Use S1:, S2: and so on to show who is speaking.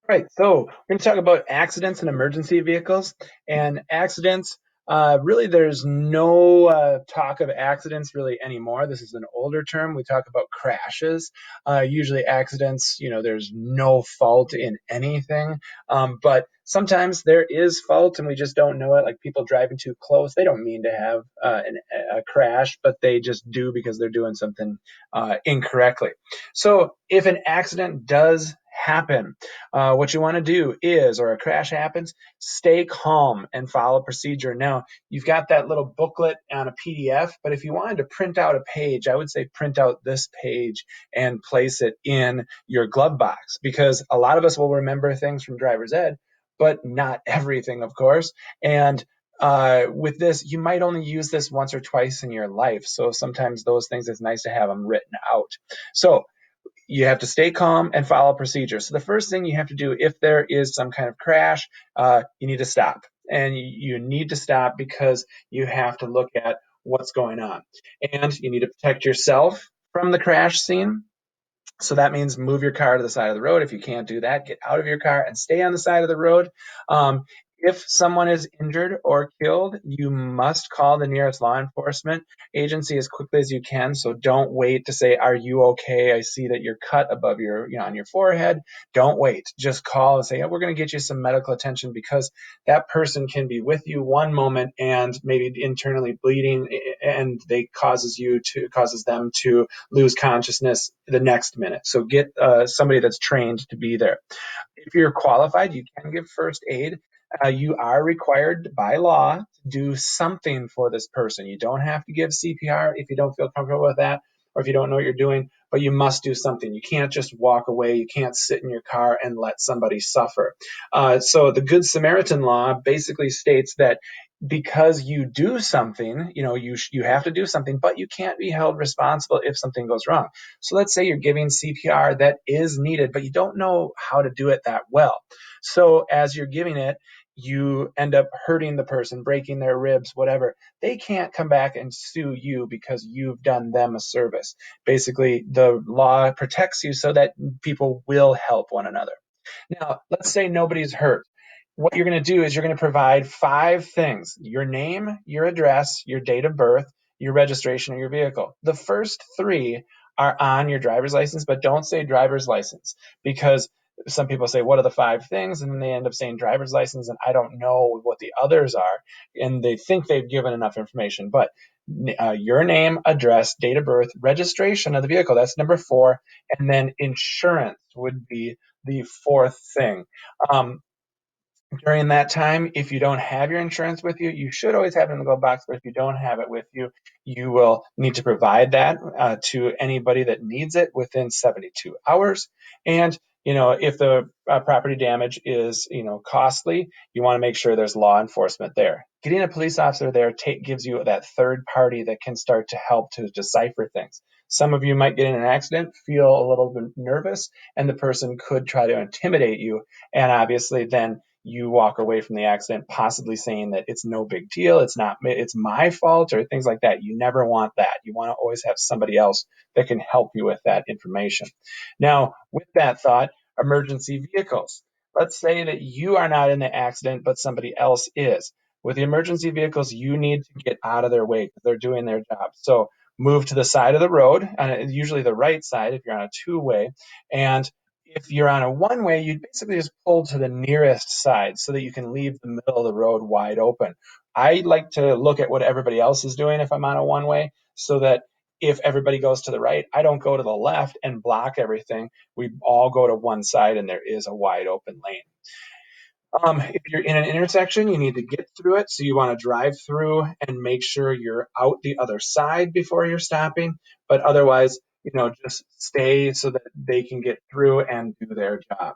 S1: Right. So we're going to talk about accidents and emergency vehicles. And accidents, really, there's no talk of accidents really anymore. This is an older term. We talk about crashes. Usually, accidents, there's no fault in anything. But sometimes there is fault and we just don't know it. Like people driving too close, they don't mean to have a crash, but they just do because they're doing something incorrectly. So if an accident does happen, what you want to do is, or a crash happens, stay calm and follow procedure. Now, you've got that little booklet on a PDF, but if you wanted to print out a page, I would say print out this page and place it in your glove box because a lot of us will remember things from driver's ed, but not everything, of course. And with this, you might only use this once or twice in your life. So sometimes those things, it's nice to have them written out. So you have to stay calm and follow procedures. So the first thing you have to do if there is some kind of crash, you need to stop. And you need to stop because you have to look at what's going on. And you need to protect yourself from the crash scene. So that means move your car to the side of the road. If you can't do that, get out of your car and stay on the side of the road. Um, if someone is injured or killed, you must call the nearest law enforcement agency as quickly as you can. So don't wait to say, "Are you okay? I see that you're cut above on your forehead." Don't wait. Just call and say, "Oh, we're going to get you some medical attention," because that person can be with you one moment and maybe internally bleeding, and they causes them to lose consciousness the next minute. So get somebody that's trained to be there. If you're qualified, you can give first aid. You are required by law to do something for this person. You don't have to give CPR if you don't feel comfortable with that or if you don't know what you're doing, but you must do something. You can't just walk away. You can't sit in your car and let somebody suffer. So the Good Samaritan law basically states that because you do something, you have to do something, but you can't be held responsible if something goes wrong. So let's say you're giving CPR that is needed, but you don't know how to do it that well. So as you're giving it, you end up hurting the person, breaking their ribs, whatever. They can't come back and sue you because you've done them a service. Basically, the law protects you so that people will help one another. Now, let's say nobody's hurt. What you're going to do is you're going to provide five things: your name, your address, your date of birth, your registration of your vehicle. The first three are on your driver's license, but don't say driver's license because some people say, "What are the five things?" And then they end up saying driver's license, and I don't know what the others are. And they think they've given enough information. But your name, address, date of birth, registration of the vehicle, that's number four. And then insurance would be the fourth thing. Um, During that time, if you don't have your insurance with you, you should always have it in the glove box. But if you don't have it with you, you will need to provide that to anybody that needs it within 72 hours. And if the property damage is costly, you want to make sure there's law enforcement there. Getting a police officer there gives you that third party that can start to help to decipher things. Some of you might get in an accident, feel a little bit nervous, and the person could try to intimidate you. And obviously, then you walk away from the accident possibly saying that it's no big deal, it's my fault, or things like that. You never want that. You want to always have somebody else that can help you with that information. Now, with that thought, emergency vehicles. Let's say that you are not in the accident, but somebody else is. With the emergency vehicles, you need to get out of their way because they're doing their job. So move to the side of the road, usually the right side if you're on a two-way, and if you're on a one way, you'd basically just pull to the nearest side so that you can leave the middle of the road wide open. I like to look at what everybody else is doing if I'm on a one way so that if everybody goes to the right, I don't go to the left and block everything. We all go to one side and there is a wide open lane. If you're in an intersection, you need to get through it. So you want to drive through and make sure you're out the other side before you're stopping. But otherwise, just stay so that they can get through and do their job.